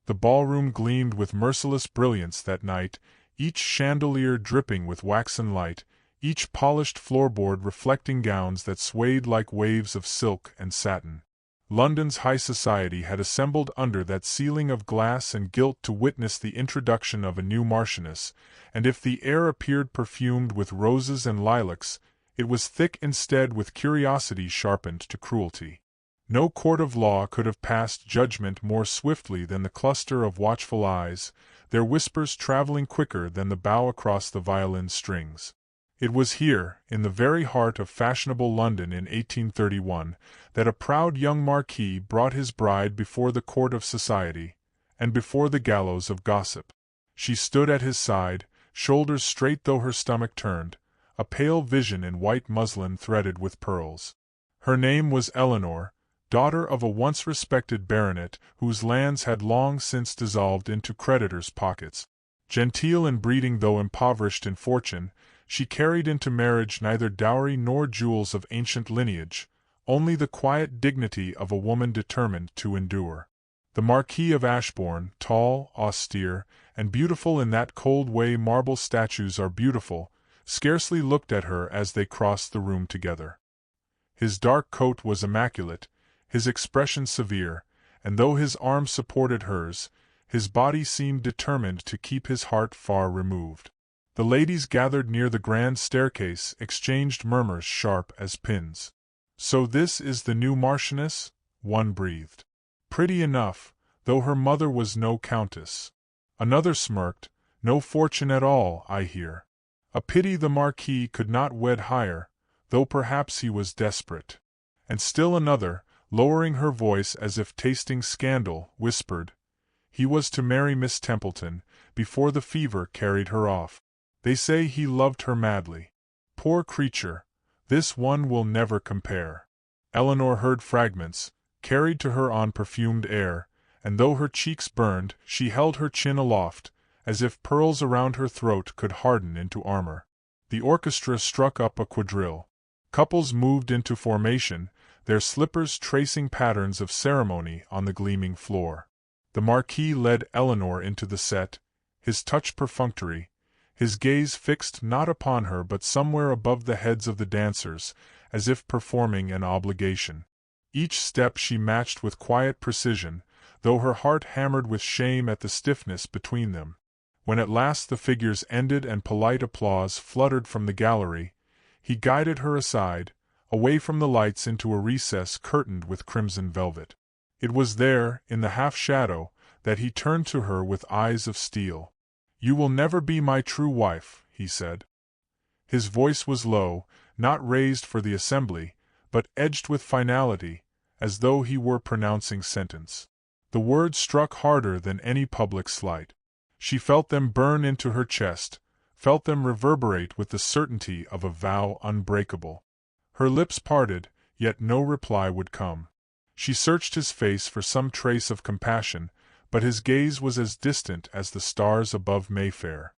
The ballroom gleamed with merciless brilliance that night, each chandelier dripping with waxen light, each polished floorboard reflecting gowns that swayed like waves of silk and satin. London's high society had assembled under that ceiling of glass and gilt to witness the introduction of a new marchioness, and if the air appeared perfumed with roses and lilacs, it was thick instead with curiosity sharpened to cruelty. No court of law could have passed judgment more swiftly than the cluster of watchful eyes, their whispers traveling quicker than the bow across the violin strings. It was here, in the very heart of fashionable London in 1831, that a proud young marquis brought his bride before the court of society, and before the gallows of gossip. She stood at his side, shoulders straight though her stomach turned, a pale vision in white muslin threaded with pearls. Her name was Eleanor, daughter of a once respected baronet whose lands had long since dissolved into creditors' pockets. Genteel in breeding though impoverished in fortune, she carried into marriage neither dowry nor jewels of ancient lineage, only the quiet dignity of a woman determined to endure. The Marquis of Ashbourne, tall, austere, and beautiful in that cold way marble statues are beautiful, scarcely looked at her as they crossed the room together. His dark coat was immaculate, his expression severe, and though his arm supported hers, his body seemed determined to keep his heart far removed. The ladies gathered near the grand staircase exchanged murmurs sharp as pins. "So this is the new Marchioness?" one breathed. "Pretty enough, though her mother was no countess." Another smirked. "No fortune at all, I hear. A pity the Marquis could not wed higher, though perhaps he was desperate." And still another, lowering her voice as if tasting scandal, whispered, "He was to marry Miss Templeton, before the fever carried her off. They say he loved her madly. Poor creature, this one will never compare." Eleanor heard fragments, carried to her on perfumed air, and though her cheeks burned, she held her chin aloft, as if pearls around her throat could harden into armor. The orchestra struck up a quadrille. Couples moved into formation, their slippers tracing patterns of ceremony on the gleaming floor. The Marquis led Eleanor into the set, his touch perfunctory, his gaze fixed not upon her but somewhere above the heads of the dancers, as if performing an obligation. Each step she matched with quiet precision, though her heart hammered with shame at the stiffness between them. When at last the figures ended and polite applause fluttered from the gallery, he guided her aside, away from the lights into a recess curtained with crimson velvet. It was there, in the half-shadow, that he turned to her with eyes of steel. "You will never be my true wife," he said. His voice was low, not raised for the assembly, but edged with finality, as though he were pronouncing sentence. The words struck harder than any public slight. She felt them burn into her chest, felt them reverberate with the certainty of a vow unbreakable. Her lips parted, yet no reply would come. She searched his face for some trace of compassion, but his gaze was as distant as the stars above Mayfair.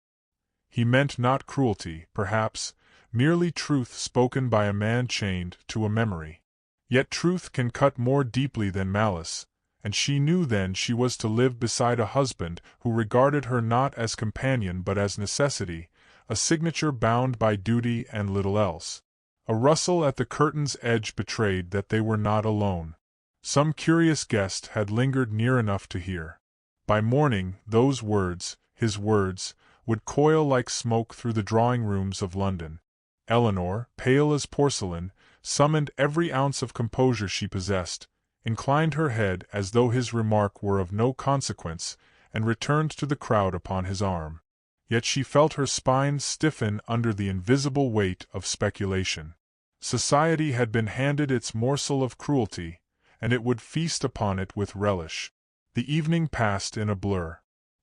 He meant not cruelty, perhaps, merely truth spoken by a man chained to a memory. Yet truth can cut more deeply than malice, and she knew then she was to live beside a husband who regarded her not as companion but as necessity, a signature bound by duty and little else. A rustle at the curtain's edge betrayed that they were not alone. Some curious guest had lingered near enough to hear. By morning, those words, his words, would coil like smoke through the drawing-rooms of London. Eleanor, pale as porcelain, summoned every ounce of composure she possessed, inclined her head as though his remark were of no consequence, and returned to the crowd upon his arm. Yet she felt her spine stiffen under the invisible weight of speculation. Society had been handed its morsel of cruelty, and it would feast upon it with relish. The evening passed in a blur.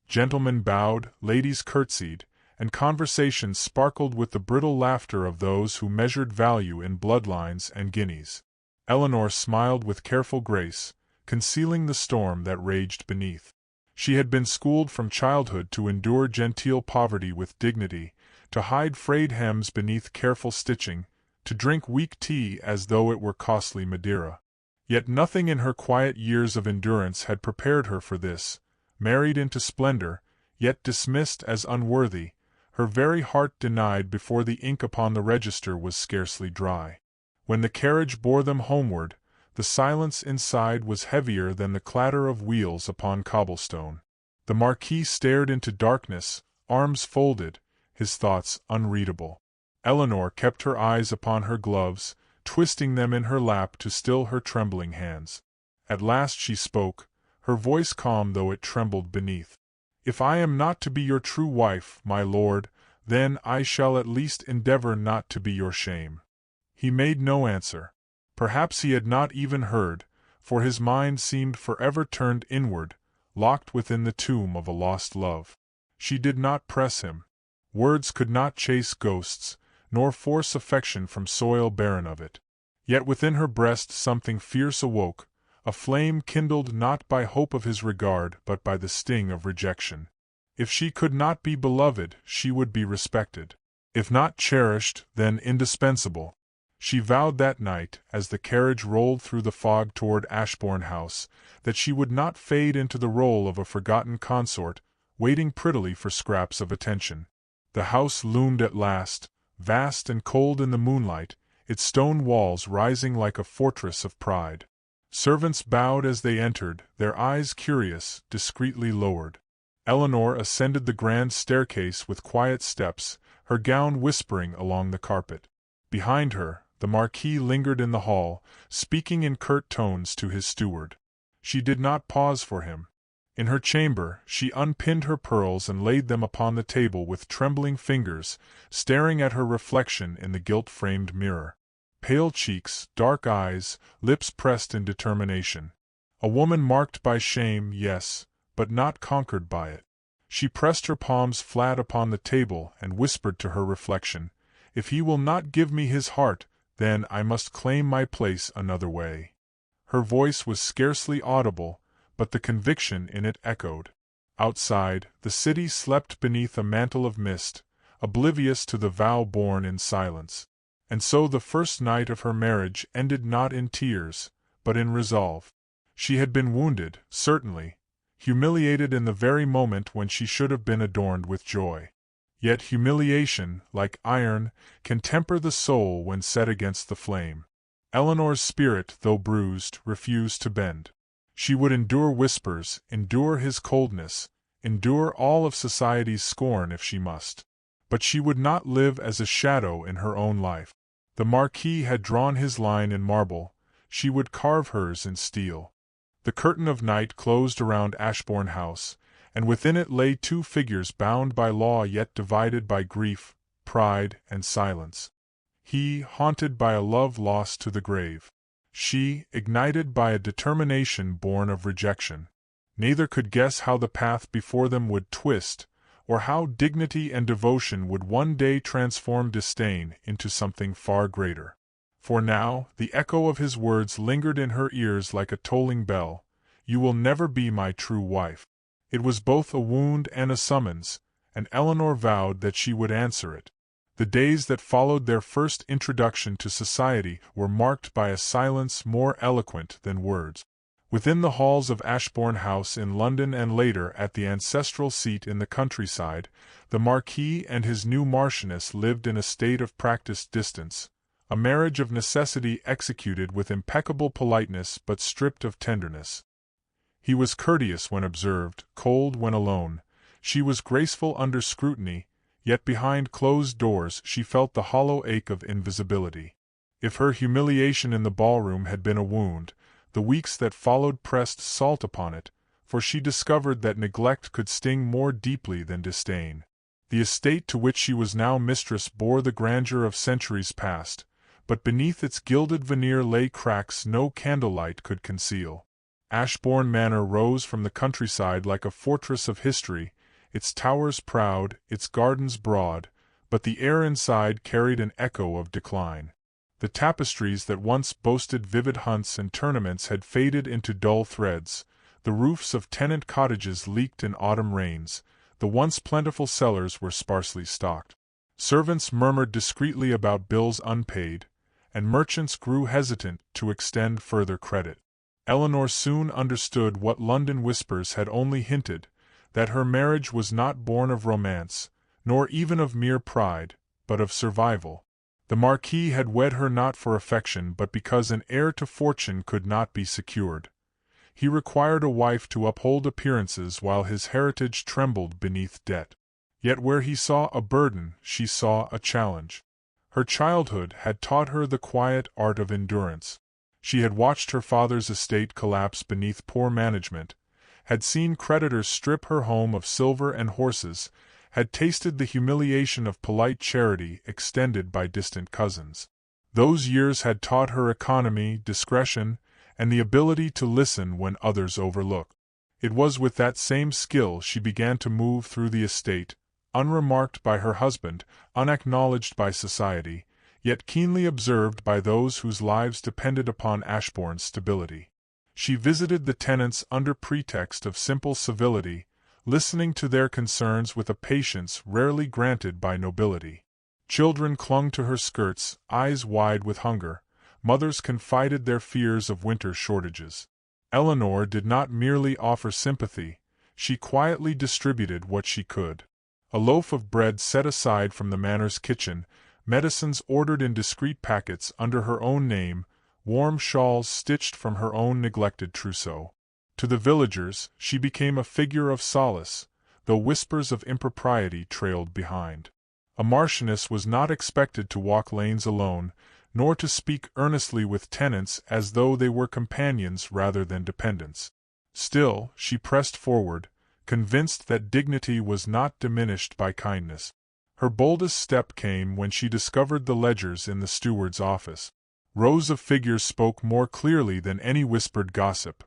Gentlemen bowed, ladies curtsied, and conversation sparkled with the brittle laughter of those who measured value in bloodlines and guineas. Eleanor smiled with careful grace, concealing the storm that raged beneath. She had been schooled from childhood to endure genteel poverty with dignity, to hide frayed hems beneath careful stitching, to drink weak tea as though it were costly Madeira. Yet nothing in her quiet years of endurance had prepared her for this, married into splendor, yet dismissed as unworthy, her very heart denied before the ink upon the register was scarcely dry. When the carriage bore them homeward, the silence inside was heavier than the clatter of wheels upon cobblestone. The Marquis stared into darkness, arms folded, his thoughts unreadable. Eleanor kept her eyes upon her gloves, twisting them in her lap to still her trembling hands. At last she spoke, her voice calm though it trembled beneath. "If I am not to be your true wife, my lord, then I shall at least endeavor not to be your shame." He made no answer. Perhaps he had not even heard, for his mind seemed forever turned inward, locked within the tomb of a lost love. She did not press him. Words could not chase ghosts, nor force affection from soil barren of it. Yet within her breast something fierce awoke, a flame kindled not by hope of his regard but by the sting of rejection. If she could not be beloved, she would be respected. If not cherished, then indispensable. She vowed that night, as the carriage rolled through the fog toward Ashbourne House, that she would not fade into the role of a forgotten consort, waiting prettily for scraps of attention. The house loomed at last, vast and cold in the moonlight, its stone walls rising like a fortress of pride. Servants bowed as they entered, their eyes curious, discreetly lowered. Eleanor ascended the grand staircase with quiet steps, her gown whispering along the carpet. Behind her, the Marquis lingered in the hall, speaking in curt tones to his steward. She did not pause for him. In her chamber, she unpinned her pearls and laid them upon the table with trembling fingers, staring at her reflection in the gilt-framed mirror. Pale cheeks, dark eyes, lips pressed in determination. A woman marked by shame, yes, but not conquered by it. She pressed her palms flat upon the table and whispered to her reflection, "If he will not give me his heart, then I must claim my place another way." Her voice was scarcely audible, but the conviction in it echoed. Outside, the city slept beneath a mantle of mist, oblivious to the vow borne in silence. And so the first night of her marriage ended not in tears, but in resolve. She had been wounded, certainly, humiliated in the very moment when she should have been adorned with joy. Yet humiliation, like iron, can temper the soul when set against the flame. Eleanor's spirit, though bruised, refused to bend. She would endure whispers, endure his coldness, endure all of society's scorn if she must. But she would not live as a shadow in her own life. The Marquis had drawn his line in marble, she would carve hers in steel. The curtain of night closed around Ashbourne House, and within it lay two figures bound by law yet divided by grief, pride, and silence. He, haunted by a love lost to the grave. She, ignited by a determination born of rejection. Neither could guess how the path before them would twist, or how dignity and devotion would one day transform disdain into something far greater. For now, the echo of his words lingered in her ears like a tolling bell, "You will never be my true wife." It was both a wound and a summons, and Eleanor vowed that she would answer it. The days that followed their first introduction to society were marked by a silence more eloquent than words. Within the halls of Ashbourne House in London and later at the ancestral seat in the countryside, the Marquis and his new Marchioness lived in a state of practiced distance, a marriage of necessity executed with impeccable politeness but stripped of tenderness. He was courteous when observed, cold when alone. She was graceful under scrutiny, yet behind closed doors she felt the hollow ache of invisibility. If her humiliation in the ballroom had been a wound, the weeks that followed pressed salt upon it, for she discovered that neglect could sting more deeply than disdain. The estate to which she was now mistress bore the grandeur of centuries past, but beneath its gilded veneer lay cracks no candlelight could conceal. Ashbourne Manor rose from the countryside like a fortress of history, its towers proud, its gardens broad, but the air inside carried an echo of decline. The tapestries that once boasted vivid hunts and tournaments had faded into dull threads, the roofs of tenant cottages leaked in autumn rains, the once plentiful cellars were sparsely stocked. Servants murmured discreetly about bills unpaid, and merchants grew hesitant to extend further credit. Eleanor soon understood what London whispers had only hinted, that her marriage was not born of romance, nor even of mere pride, but of survival. The Marquis had wed her not for affection but because an heir to fortune could not be secured. He required a wife to uphold appearances while his heritage trembled beneath debt. Yet where he saw a burden, she saw a challenge. Her childhood had taught her the quiet art of endurance. She had watched her father's estate collapse beneath poor management, had seen creditors strip her home of silver and horses, had tasted the humiliation of polite charity extended by distant cousins. Those years had taught her economy, discretion, and the ability to listen when others overlook. It was with that same skill she began to move through the estate, unremarked by her husband, unacknowledged by society, yet keenly observed by those whose lives depended upon Ashbourne's stability. She visited the tenants under pretext of simple civility, listening to their concerns with a patience rarely granted by nobility. Children clung to her skirts, eyes wide with hunger. Mothers confided their fears of winter shortages. Eleanor did not merely offer sympathy, she quietly distributed what she could. A loaf of bread set aside from the manor's kitchen, medicines ordered in discreet packets under her own name, warm shawls stitched from her own neglected trousseau. To the villagers, she became a figure of solace, though whispers of impropriety trailed behind. A marchioness was not expected to walk lanes alone, nor to speak earnestly with tenants as though they were companions rather than dependents. Still, she pressed forward, convinced that dignity was not diminished by kindness. Her boldest step came when she discovered the ledgers in the steward's office. Rows of figures spoke more clearly than any whispered gossip.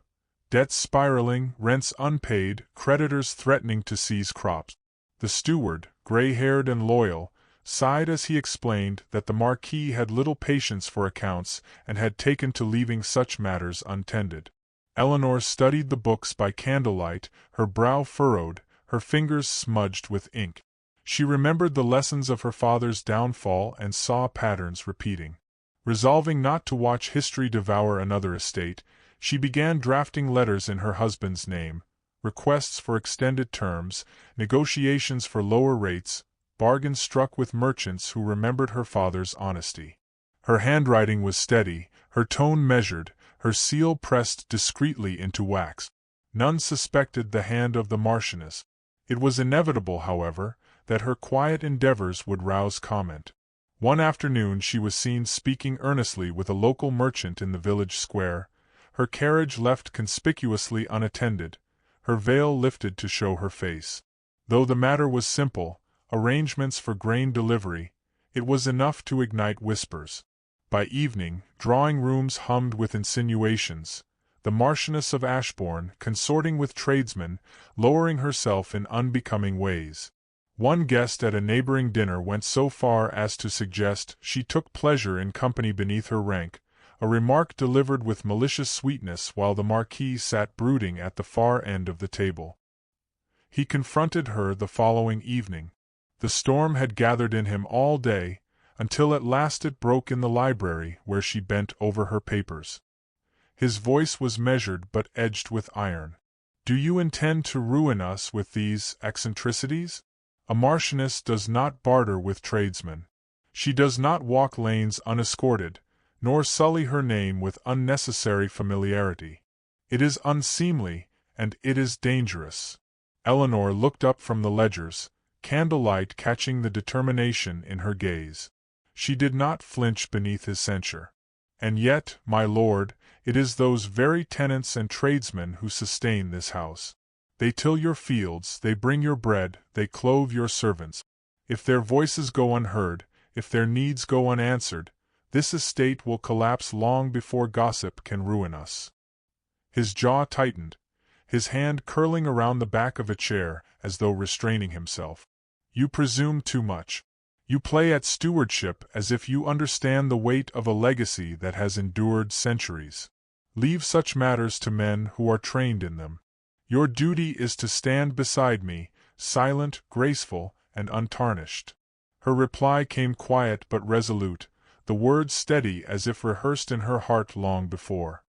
Debts spiraling, rents unpaid, creditors threatening to seize crops. The steward, gray-haired and loyal, sighed as he explained that the Marquis had little patience for accounts and had taken to leaving such matters untended. Eleanor studied the books by candlelight, her brow furrowed, her fingers smudged with ink. She remembered the lessons of her father's downfall and saw patterns repeating. Resolving not to watch history devour another estate, she began drafting letters in her husband's name, requests for extended terms, negotiations for lower rates, bargains struck with merchants who remembered her father's honesty. Her handwriting was steady, her tone measured, her seal pressed discreetly into wax. None suspected the hand of the Marchioness. It was inevitable, however, that her quiet endeavors would rouse comment. One afternoon she was seen speaking earnestly with a local merchant in the village square, her carriage left conspicuously unattended, her veil lifted to show her face. Though the matter was simple, arrangements for grain delivery, it was enough to ignite whispers. By evening, drawing-rooms hummed with insinuations, the Marchioness of Ashbourne consorting with tradesmen, lowering herself in unbecoming ways. One guest at a neighboring dinner went so far as to suggest she took pleasure in company beneath her rank, a remark delivered with malicious sweetness while the Marquis sat brooding at the far end of the table. He confronted her the following evening. The storm had gathered in him all day, until at last it broke in the library where she bent over her papers. His voice was measured but edged with iron. "Do you intend to ruin us with these eccentricities? A marchioness does not barter with tradesmen. She does not walk lanes unescorted, nor sully her name with unnecessary familiarity. It is unseemly, and it is dangerous." Eleanor looked up from the ledgers, candlelight catching the determination in her gaze. She did not flinch beneath his censure. "And yet, my lord, it is those very tenants and tradesmen who sustain this house. They till your fields, they bring your bread, they clothe your servants. If their voices go unheard, if their needs go unanswered, this estate will collapse long before gossip can ruin us." His jaw tightened, his hand curling around the back of a chair as though restraining himself. "You presume too much. You play at stewardship as if you understand the weight of a legacy that has endured centuries. Leave such matters to men who are trained in them. Your duty is to stand beside me, silent, graceful, and untarnished." Her reply came quiet but resolute, the words steady as if rehearsed in her heart long before.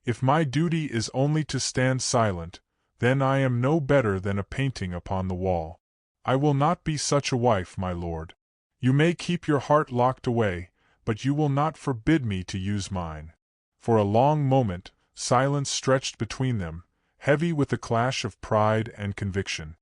If my duty is only to stand silent, then I am no better than a painting upon the wall. I will not be such a wife, my lord. You may keep your heart locked away, but you will not forbid me to use mine." For a long moment, silence stretched between them, heavy with the clash of pride and conviction.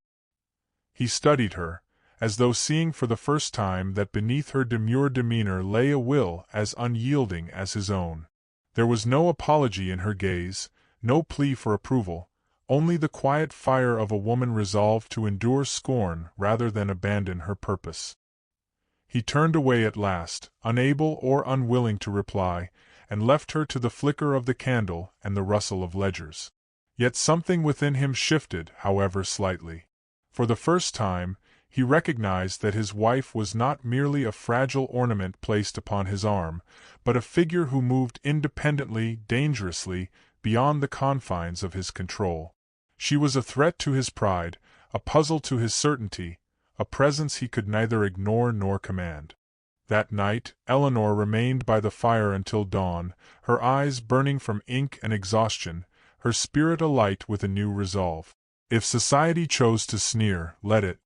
He studied her, as though seeing for the first time that beneath her demure demeanor lay a will as unyielding as his own. There was no apology in her gaze, no plea for approval, only the quiet fire of a woman resolved to endure scorn rather than abandon her purpose. He turned away at last, unable or unwilling to reply, and left her to the flicker of the candle and the rustle of ledgers. Yet something within him shifted, however slightly. For the first time, he recognized that his wife was not merely a fragile ornament placed upon his arm, but a figure who moved independently, dangerously, beyond the confines of his control. She was a threat to his pride, a puzzle to his certainty, a presence he could neither ignore nor command. That night, Eleanor remained by the fire until dawn, her eyes burning from ink and exhaustion, her spirit alight with a new resolve. If society chose to sneer, let it.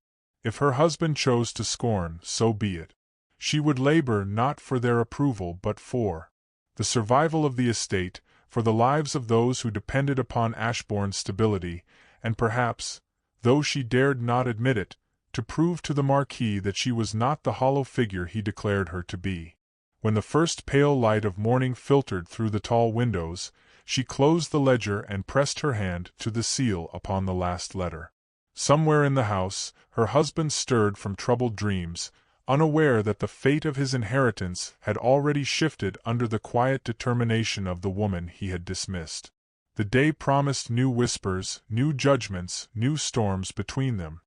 If her husband chose to scorn, so be it. She would labor not for their approval but for the survival of the estate, for the lives of those who depended upon Ashbourne's stability, and perhaps, though she dared not admit it, to prove to the Marquis that she was not the hollow figure he declared her to be. When the first pale light of morning filtered through the tall windows, she closed the ledger and pressed her hand to the seal upon the last letter. Somewhere in the house, her husband stirred from troubled dreams, unaware that the fate of his inheritance had already shifted under the quiet determination of the woman he had dismissed. The day promised new whispers, new judgments, new storms between them.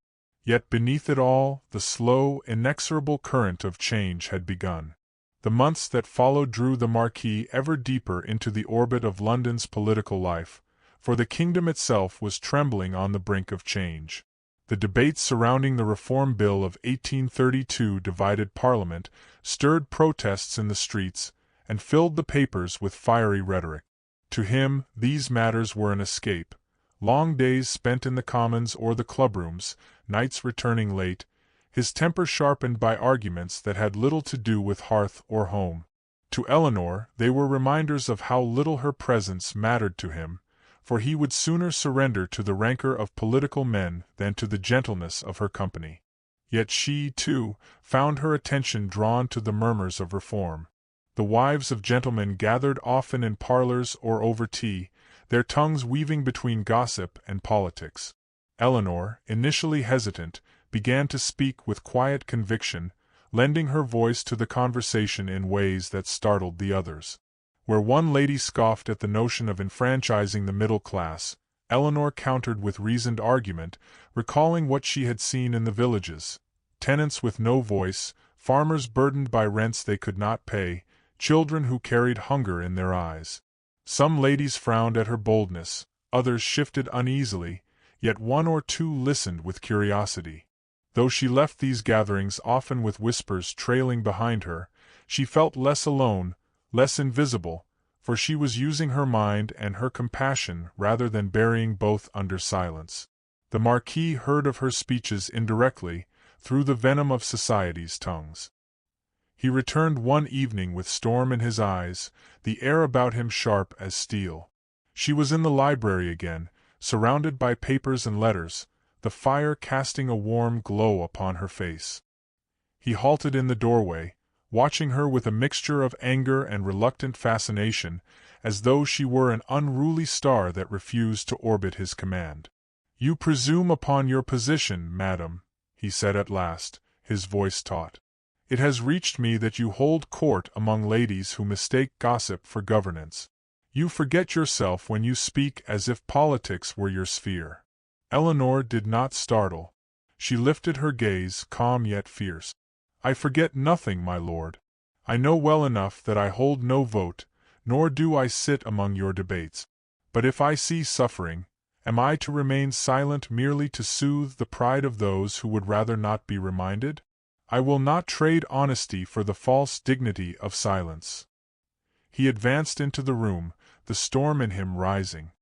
Yet beneath it all, the slow, inexorable current of change had begun. The months that followed drew the Marquis ever deeper into the orbit of London's political life, for the kingdom itself was trembling on the brink of change. The debates surrounding the Reform Bill of 1832 divided Parliament, stirred protests in the streets, and filled the papers with fiery rhetoric. To him, these matters were an escape. Long days spent in the Commons or the clubrooms, nights returning late, his temper sharpened by arguments that had little to do with hearth or home. To Eleanor, they were reminders of how little her presence mattered to him, for he would sooner surrender to the rancor of political men than to the gentleness of her company. Yet she, too, found her attention drawn to the murmurs of reform. The wives of gentlemen gathered often in parlors or over tea, their tongues weaving between gossip and politics. Eleanor, initially hesitant, began to speak with quiet conviction, lending her voice to the conversation in ways that startled the others. Where one lady scoffed at the notion of enfranchising the middle class, Eleanor countered with reasoned argument, recalling what she had seen in the villages: tenants with no voice, farmers burdened by rents they could not pay, children who carried hunger in their eyes. Some ladies frowned at her boldness, others shifted uneasily, yet one or two listened with curiosity. Though she left these gatherings often with whispers trailing behind her, she felt less alone, less invisible, for she was using her mind and her compassion rather than burying both under silence. The Marquis heard of her speeches indirectly, through the venom of society's tongues. He returned one evening with storm in his eyes, the air about him sharp as steel. She was in the library again, surrounded by papers and letters, the fire casting a warm glow upon her face. He halted in the doorway, watching her with a mixture of anger and reluctant fascination, as though she were an unruly star that refused to orbit his command. "You presume upon your position, madam," he said at last, his voice taut. "It has reached me that you hold court among ladies who mistake gossip for governance. You forget yourself when you speak as if politics were your sphere." Eleanor did not startle. She lifted her gaze, calm yet fierce. "I forget nothing, my lord. I know well enough that I hold no vote, nor do I sit among your debates. But if I see suffering, am I to remain silent merely to soothe the pride of those who would rather not be reminded? I will not trade honesty for the false dignity of silence." He advanced into the room, the storm in him rising.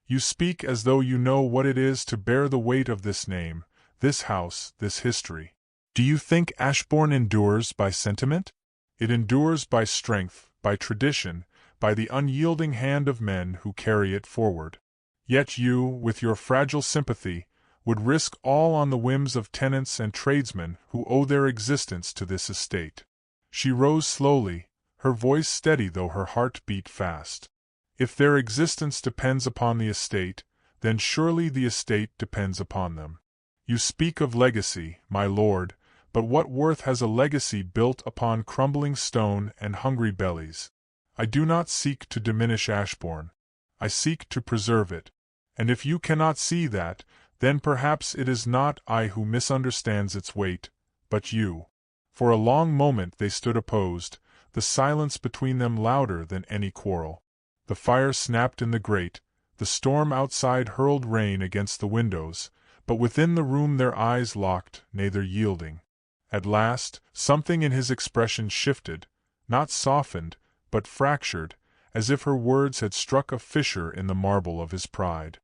"You speak as though you know what it is to bear the weight of this name, this house, this history. Do you think Ashbourne endures by sentiment? It endures by strength, by tradition, by the unyielding hand of men who carry it forward. Yet you, with your fragile sympathy, would risk all on the whims of tenants and tradesmen who owe their existence to this estate." She rose slowly, her voice steady though her heart beat fast. "If their existence depends upon the estate, then surely the estate depends upon them. You speak of legacy, my lord, but what worth has a legacy built upon crumbling stone and hungry bellies? I do not seek to diminish Ashbourne. I seek to preserve it. And if you cannot see that, then perhaps it is not I who misunderstands its weight, but you." For a long moment they stood opposed, the silence between them louder than any quarrel. The fire snapped in the grate, the storm outside hurled rain against the windows, but within the room their eyes locked, neither yielding. At last, something in his expression shifted, not softened, but fractured, as if her words had struck a fissure in the marble of his pride.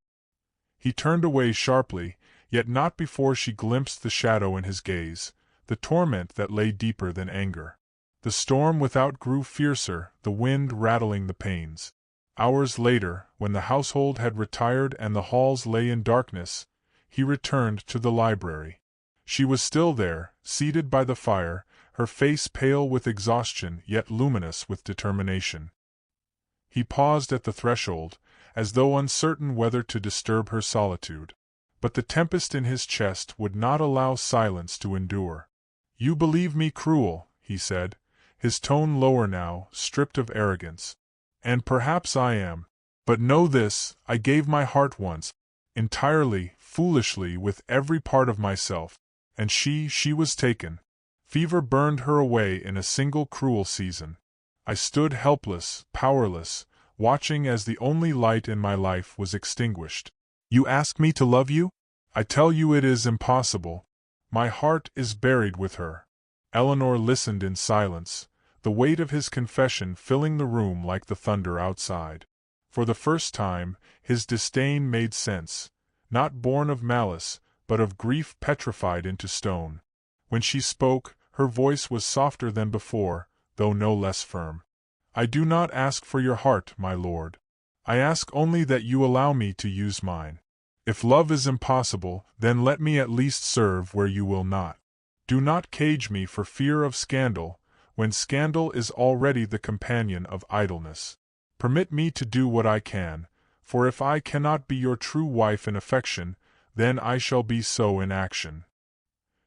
He turned away sharply, yet not before she glimpsed the shadow in his gaze, the torment that lay deeper than anger. The storm without grew fiercer, the wind rattling the panes. Hours later, when the household had retired and the halls lay in darkness, he returned to the library. She was still there, seated by the fire, her face pale with exhaustion yet luminous with determination. He paused at the threshold, as though uncertain whether to disturb her solitude. But the tempest in his chest would not allow silence to endure. "You believe me cruel," he said, his tone lower now, stripped of arrogance. "And perhaps I am. But know this, I gave my heart once, entirely, foolishly, with every part of myself, and she was taken. Fever burned her away in a single cruel season. I stood helpless, powerless, watching as the only light in my life was extinguished. You ask me to love you? I tell you it is impossible. My heart is buried with her." Eleanor listened in silence, the weight of his confession filling the room like the thunder outside. For the first time, his disdain made sense, not born of malice, but of grief petrified into stone. When she spoke, her voice was softer than before, though no less firm. "I do not ask for your heart, my lord. I ask only that you allow me to use mine. If love is impossible, then let me at least serve where you will not. Do not cage me for fear of scandal, when scandal is already the companion of idleness. Permit me to do what I can, for if I cannot be your true wife in affection, then I shall be so in action."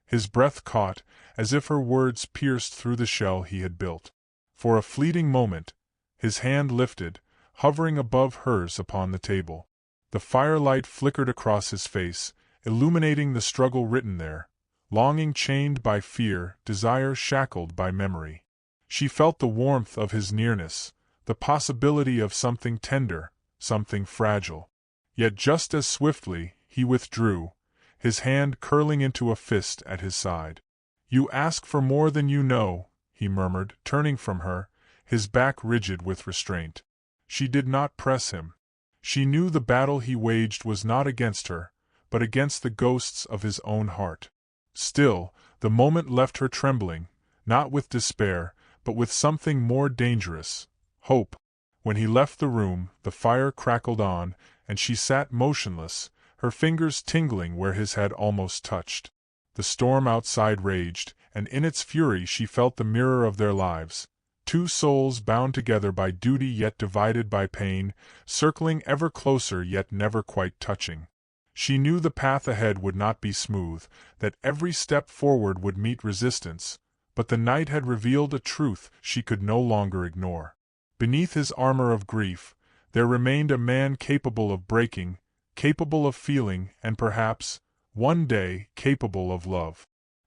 His breath caught, as if her words pierced through the shell he had built. For a fleeting moment, his hand lifted, hovering above hers upon the table. The firelight flickered across his face, illuminating the struggle written there, longing chained by fear, desire shackled by memory. She felt the warmth of his nearness, the possibility of something tender, something fragile. Yet just as swiftly, he withdrew, his hand curling into a fist at his side. "You ask for more than you know," he murmured, turning from her, his back rigid with restraint. She did not press him. She knew the battle he waged was not against her, but against the ghosts of his own heart. Still, the moment left her trembling, not with despair, but with something more dangerous, hope. When he left the room, the fire crackled on, and she sat motionless, her fingers tingling where his had almost touched. The storm outside raged, and in its fury she felt the mirror of their lives. Two souls bound together by duty yet divided by pain, circling ever closer yet never quite touching. She knew the path ahead would not be smooth, that every step forward would meet resistance, but the night had revealed a truth she could no longer ignore. Beneath his armor of grief, there remained a man capable of breaking, capable of feeling, and perhaps, one day, capable of love.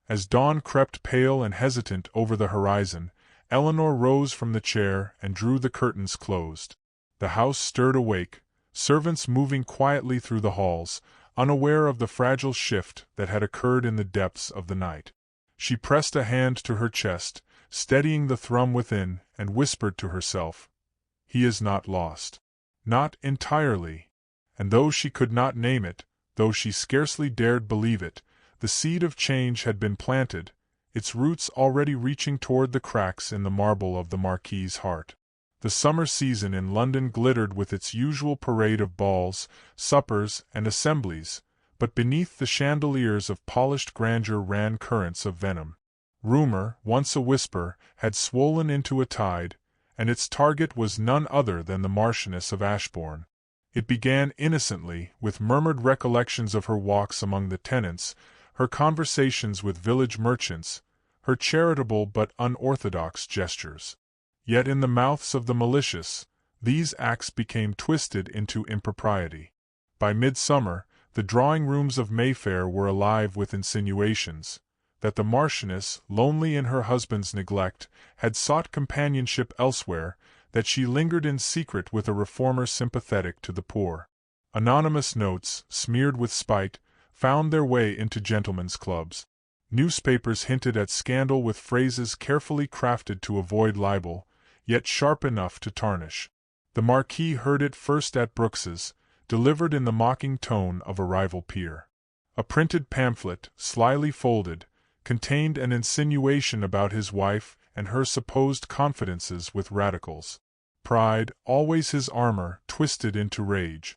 As dawn crept pale and hesitant over the horizon, Eleanor rose from the chair and drew the curtains closed. The house stirred awake, servants moving quietly through the halls, unaware of the fragile shift that had occurred in the depths of the night. She pressed a hand to her chest, steadying the thrum within, and whispered to herself, "He is not lost." Not entirely. And though she could not name it, though she scarcely dared believe it, the seed of change had been planted, its roots already reaching toward the cracks in the marble of the Marquis's heart. The summer season in London glittered with its usual parade of balls, suppers, and assemblies, but beneath the chandeliers of polished grandeur ran currents of venom. Rumor, once a whisper, had swollen into a tide, and its target was none other than the Marchioness of Ashbourne. It began innocently, with murmured recollections of her walks among the tenants, her conversations with village merchants, her charitable but unorthodox gestures. Yet in the mouths of the malicious, these acts became twisted into impropriety. By midsummer, the drawing-rooms of Mayfair were alive with insinuations that the Marchioness, lonely in her husband's neglect, had sought companionship elsewhere, that she lingered in secret with a reformer sympathetic to the poor. Anonymous notes, smeared with spite, found their way into gentlemen's clubs. Newspapers hinted at scandal with phrases carefully crafted to avoid libel, yet sharp enough to tarnish. The Marquis heard it first at Brooks's, delivered in the mocking tone of a rival peer. A printed pamphlet, slyly folded, contained an insinuation about his wife and her supposed confidences with radicals. Pride, always his armor, twisted into rage.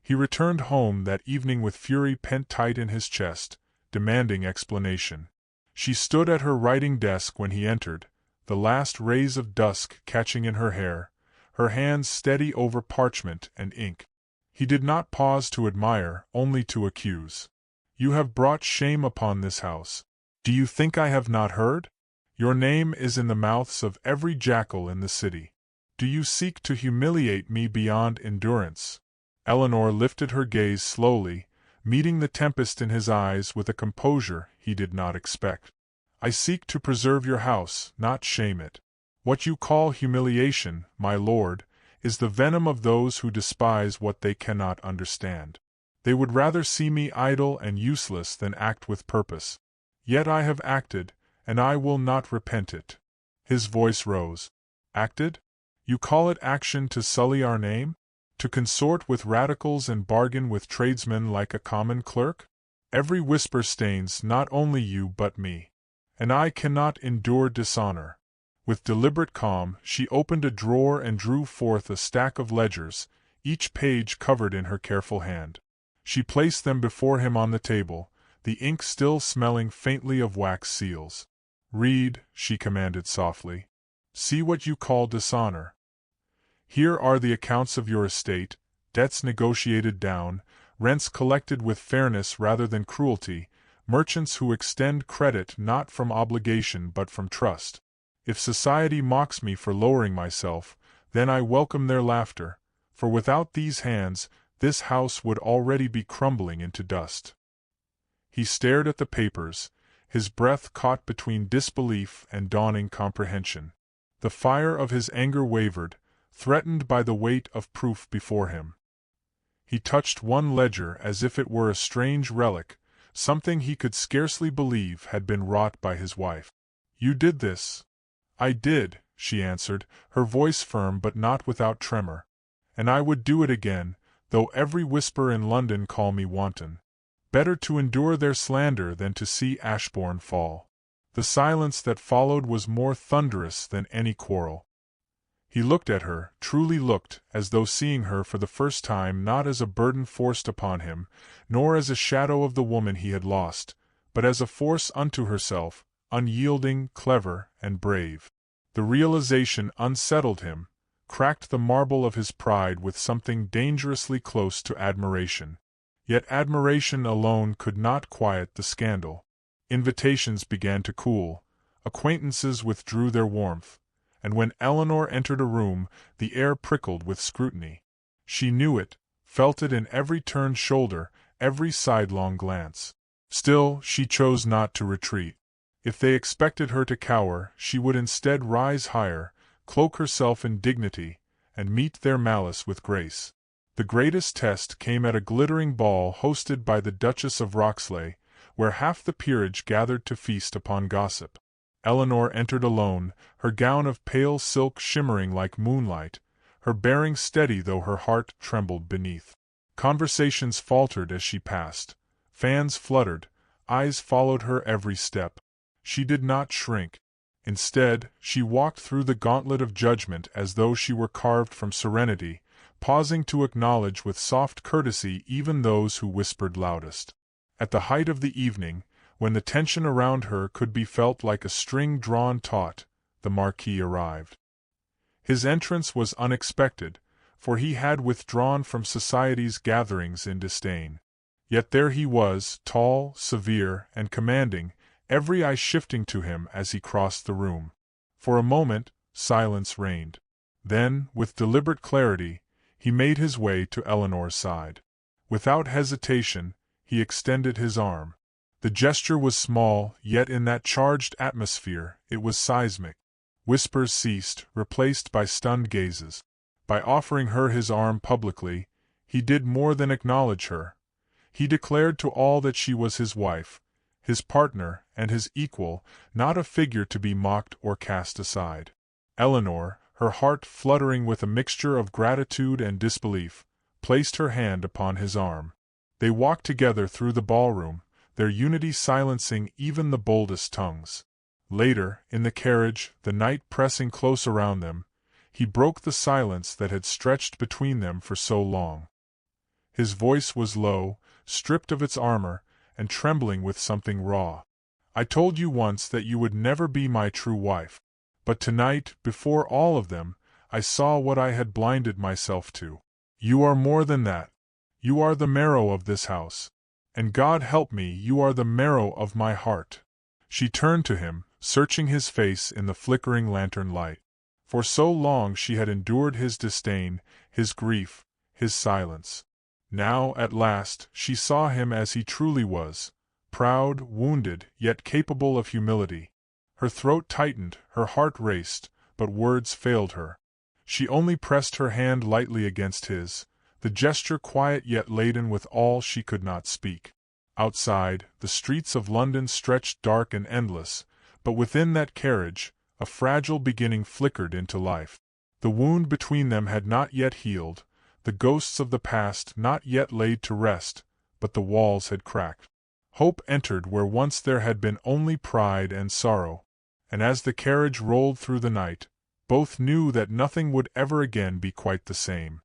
He returned home that evening with fury pent tight in his chest, demanding explanation. She stood at her writing desk when he entered, the last rays of dusk catching in her hair, her hands steady over parchment and ink. He did not pause to admire, only to accuse. "You have brought shame upon this house. Do you think I have not heard? Your name is in the mouths of every jackal in the city. Do you seek to humiliate me beyond endurance?" Eleanor lifted her gaze slowly, meeting the tempest in his eyes with a composure he did not expect. "I seek to preserve your house, not shame it. What you call humiliation, my lord, is the venom of those who despise what they cannot understand. They would rather see me idle and useless than act with purpose. Yet I have acted, and I will not repent it." His voice rose. "Acted? You call it action to sully our name? To consort with radicals and bargain with tradesmen like a common clerk? Every whisper stains not only you but me. And I cannot endure dishonor." With deliberate calm, she opened a drawer and drew forth a stack of ledgers, each page covered in her careful hand. She placed them before him on the table, the ink still smelling faintly of wax seals. "Read," she commanded softly. "See what you call dishonor. Here are the accounts of your estate, debts negotiated down, rents collected with fairness rather than cruelty, merchants who extend credit not from obligation but from trust. If society mocks me for lowering myself, then I welcome their laughter, for without these hands, this house would already be crumbling into dust." He stared at the papers, his breath caught between disbelief and dawning comprehension. The fire of his anger wavered, threatened by the weight of proof before him. He touched one ledger as if it were a strange relic, something he could scarcely believe had been wrought by his wife. "You did this?" "I did," she answered, her voice firm but not without tremor. "And I would do it again, though every whisper in London call me wanton. Better to endure their slander than to see Ashbourne fall." The silence that followed was more thunderous than any quarrel. He looked at her, truly looked, as though seeing her for the first time not as a burden forced upon him, nor as a shadow of the woman he had lost, but as a force unto herself, unyielding, clever, and brave. The realization unsettled him, cracked the marble of his pride with something dangerously close to admiration. Yet admiration alone could not quiet the scandal. Invitations began to cool, acquaintances withdrew their warmth, and when Eleanor entered a room, the air prickled with scrutiny. She knew it, felt it in every turned shoulder, every sidelong glance. Still, she chose not to retreat. If they expected her to cower, she would instead rise higher, cloak herself in dignity, and meet their malice with grace. The greatest test came at a glittering ball hosted by the Duchess of Roxley, where half the peerage gathered to feast upon gossip. Eleanor entered alone, her gown of pale silk shimmering like moonlight, her bearing steady though her heart trembled beneath. Conversations faltered as she passed. Fans fluttered, eyes followed her every step. She did not shrink. Instead, she walked through the gauntlet of judgment as though she were carved from serenity, pausing to acknowledge with soft courtesy even those who whispered loudest. At the height of the evening, when the tension around her could be felt like a string drawn taut, the Marquis arrived. His entrance was unexpected, for he had withdrawn from society's gatherings in disdain. Yet there he was, tall, severe, and commanding, every eye shifting to him as he crossed the room. For a moment, silence reigned. Then, with deliberate clarity, he made his way to Eleanor's side. Without hesitation, he extended his arm. The gesture was small, yet in that charged atmosphere, it was seismic. Whispers ceased, replaced by stunned gazes. By offering her his arm publicly, he did more than acknowledge her. He declared to all that she was his wife, his partner, and his equal, not a figure to be mocked or cast aside. Eleanor, her heart fluttering with a mixture of gratitude and disbelief, placed her hand upon his arm. They walked together through the ballroom, their unity silencing even the boldest tongues. Later, in the carriage, the night pressing close around them, he broke the silence that had stretched between them for so long. His voice was low, stripped of its armor, and trembling with something raw. "I told you once that you would never be my true wife. But tonight, before all of them, I saw what I had blinded myself to. You are more than that. You are the marrow of this house. And God help me, you are the marrow of my heart." She turned to him, searching his face in the flickering lantern light. For so long she had endured his disdain, his grief, his silence. Now, at last, she saw him as he truly was, proud, wounded, yet capable of humility. Her throat tightened, her heart raced, but words failed her. She only pressed her hand lightly against his, the gesture quiet yet laden with all she could not speak. Outside, the streets of London stretched dark and endless, but within that carriage, a fragile beginning flickered into life. The wound between them had not yet healed, the ghosts of the past not yet laid to rest, but the walls had cracked. Hope entered where once there had been only pride and sorrow. And as the carriage rolled through the night, both knew that nothing would ever again be quite the same.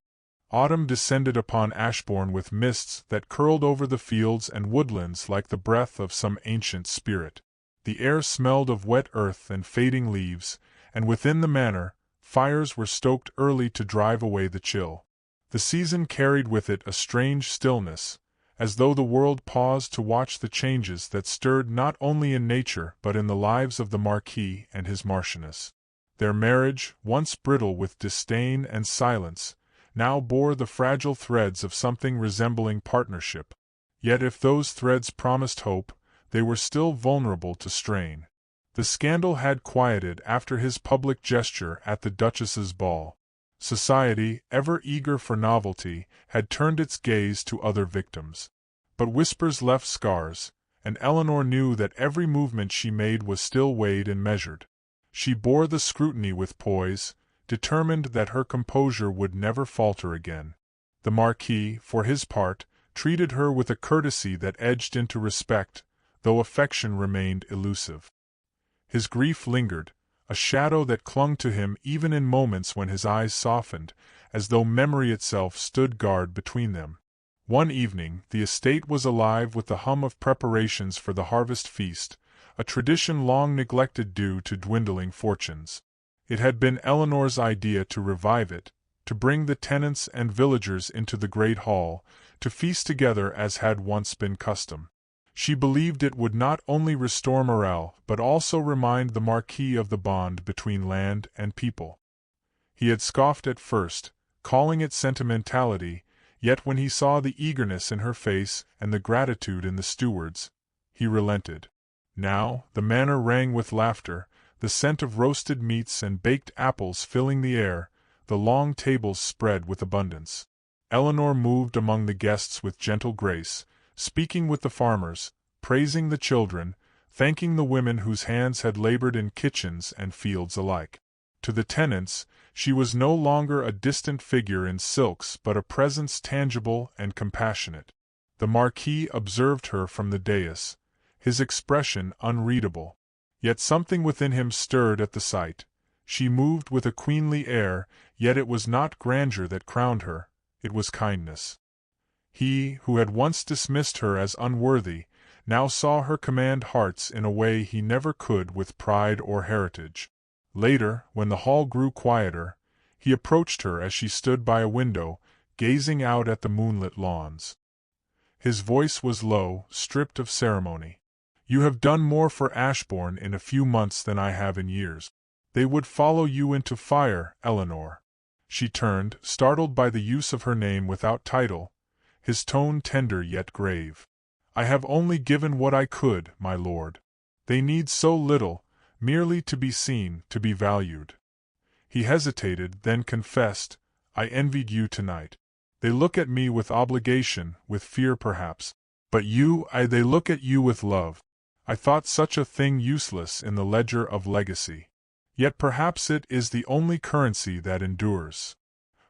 Autumn descended upon Ashbourne with mists that curled over the fields and woodlands like the breath of some ancient spirit. The air smelled of wet earth and fading leaves, and within the manor, fires were stoked early to drive away the chill. The season carried with it a strange stillness, as though the world paused to watch the changes that stirred not only in nature but in the lives of the Marquis and his Marchioness. Their marriage, once brittle with disdain and silence, now bore the fragile threads of something resembling partnership. Yet if those threads promised hope, they were still vulnerable to strain. The scandal had quieted after his public gesture at the Duchess's ball. Society, ever eager for novelty, had turned its gaze to other victims. But whispers left scars, and Eleanor knew that every movement she made was still weighed and measured. She bore the scrutiny with poise, determined that her composure would never falter again. The Marquis, for his part, treated her with a courtesy that edged into respect, though affection remained elusive. His grief lingered, a shadow that clung to him even in moments when his eyes softened, as though memory itself stood guard between them. One evening, the estate was alive with the hum of preparations for the harvest feast, a tradition long neglected due to dwindling fortunes. It had been Eleanor's idea to revive it, to bring the tenants and villagers into the great hall, to feast together as had once been custom. She believed it would not only restore morale but also remind the Marquis of the bond between land and people. He had scoffed at first, calling it sentimentality, yet when he saw the eagerness in her face and the gratitude in the steward's, he relented. Now, the manor rang with laughter, the scent of roasted meats and baked apples filling the air, the long tables spread with abundance. Eleanor moved among the guests with gentle grace, speaking with the farmers, praising the children, thanking the women whose hands had labored in kitchens and fields alike. To the tenants, she was no longer a distant figure in silks but a presence tangible and compassionate. The Marquis observed her from the dais, his expression unreadable. Yet something within him stirred at the sight. She moved with a queenly air, yet it was not grandeur that crowned her, it was kindness. He, who had once dismissed her as unworthy, now saw her command hearts in a way he never could with pride or heritage. Later, when the hall grew quieter, he approached her as she stood by a window, gazing out at the moonlit lawns. His voice was low, stripped of ceremony. "You have done more for Ashbourne in a few months than I have in years. They would follow you into fire, Eleanor." She turned, startled by the use of her name without title, his tone tender yet grave. "I have only given what I could, my lord. They need so little, merely to be seen, to be valued." He hesitated, then confessed, "I envied you tonight. They look at me with obligation, with fear perhaps. But they look at you with love. I thought such a thing useless in the ledger of legacy. Yet perhaps it is the only currency that endures."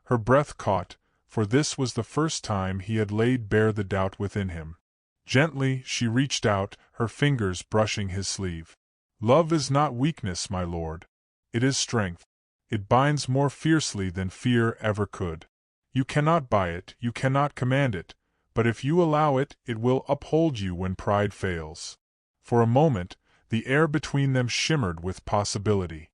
Her breath caught, for this was the first time he had laid bare the doubt within him. Gently she reached out, her fingers brushing his sleeve. "Love is not weakness, my lord. It is strength. It binds more fiercely than fear ever could. You cannot buy it, you cannot command it, but if you allow it, it will uphold you when pride fails." For a moment, the air between them shimmered with possibility.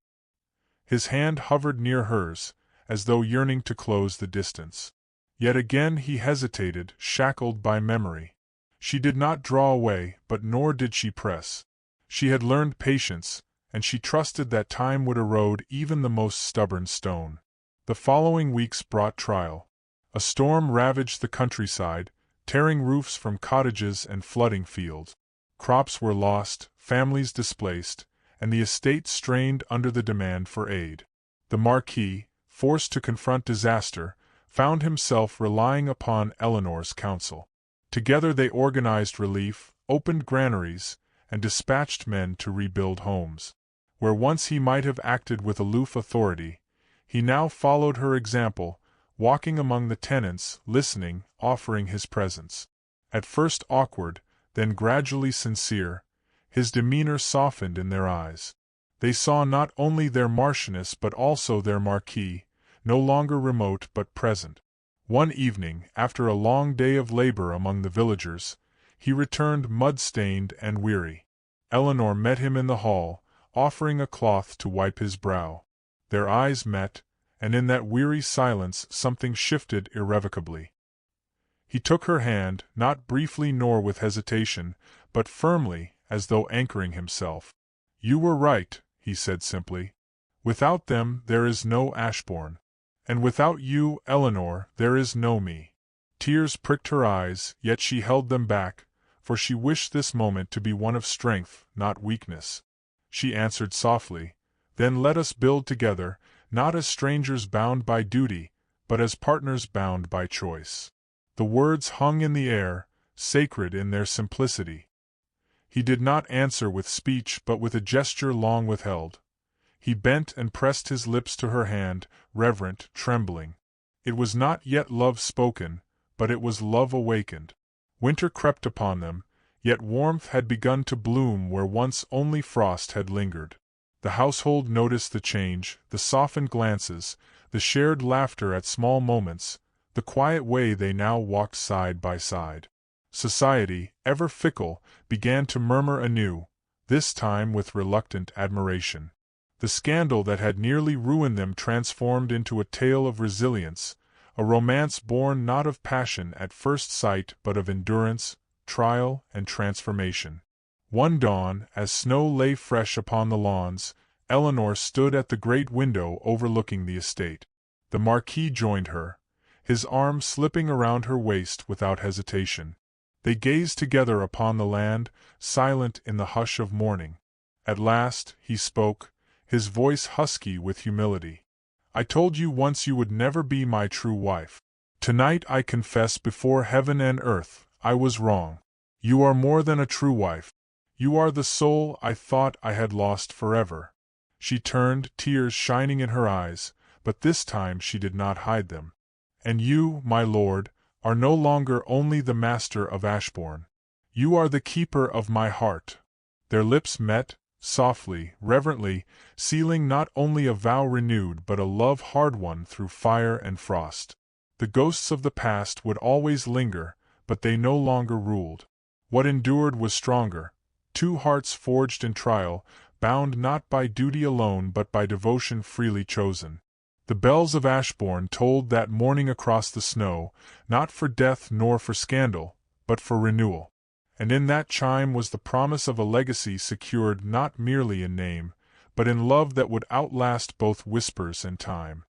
His hand hovered near hers, as though yearning to close the distance. Yet again he hesitated, shackled by memory. She did not draw away, but nor did she press. She had learned patience, and she trusted that time would erode even the most stubborn stone. The following weeks brought trial. A storm ravaged the countryside, tearing roofs from cottages and flooding fields. Crops were lost, families displaced, and the estate strained under the demand for aid. The Marquis, forced to confront disaster, found himself relying upon Eleanor's counsel. Together they organized relief, opened granaries, and dispatched men to rebuild homes. Where once he might have acted with aloof authority, he now followed her example, walking among the tenants, listening, offering his presence. At first awkward, then gradually sincere, his demeanor softened in their eyes. They saw not only their Marchioness but also their Marquis, no longer remote but present. One evening, after a long day of labor among the villagers, he returned mud-stained and weary. Eleanor met him in the hall, offering a cloth to wipe his brow. Their eyes met, and in that weary silence something shifted irrevocably. He took her hand, not briefly nor with hesitation, but firmly, as though anchoring himself. "You were right," he said simply. "Without them there is no Ashbourne. And without you, Eleanor, there is no me." Tears pricked her eyes, yet she held them back, for she wished this moment to be one of strength, not weakness. She answered softly, "Then let us build together, not as strangers bound by duty, but as partners bound by choice." The words hung in the air, sacred in their simplicity. He did not answer with speech but with a gesture long withheld. He bent and pressed his lips to her hand, reverent, trembling. It was not yet love spoken, but it was love awakened. Winter crept upon them, yet warmth had begun to bloom where once only frost had lingered. The household noticed the change, the softened glances, the shared laughter at small moments, the quiet way they now walked side by side. Society, ever fickle, began to murmur anew, this time with reluctant admiration. The scandal that had nearly ruined them transformed into a tale of resilience, a romance born not of passion at first sight but of endurance, trial, and transformation. One dawn, as snow lay fresh upon the lawns, Eleanor stood at the great window overlooking the estate. The Marquis joined her, his arm slipping around her waist without hesitation. They gazed together upon the land, silent in the hush of morning. At last, he spoke, his voice husky with humility. "I told you once you would never be my true wife. Tonight I confess before heaven and earth, I was wrong. You are more than a true wife. You are the soul I thought I had lost forever." She turned, tears shining in her eyes, but this time she did not hide them. "And you, my lord, are no longer only the master of Ashbourne. You are the keeper of my heart." Their lips met, softly, reverently, sealing not only a vow renewed but a love hard won through fire and frost. The ghosts of the past would always linger, but they no longer ruled. What endured was stronger, two hearts forged in trial, bound not by duty alone but by devotion freely chosen. The bells of Ashbourne tolled that morning across the snow, not for death nor for scandal, but for renewal. And in that chime was the promise of a legacy secured not merely in name, but in love that would outlast both whispers and time.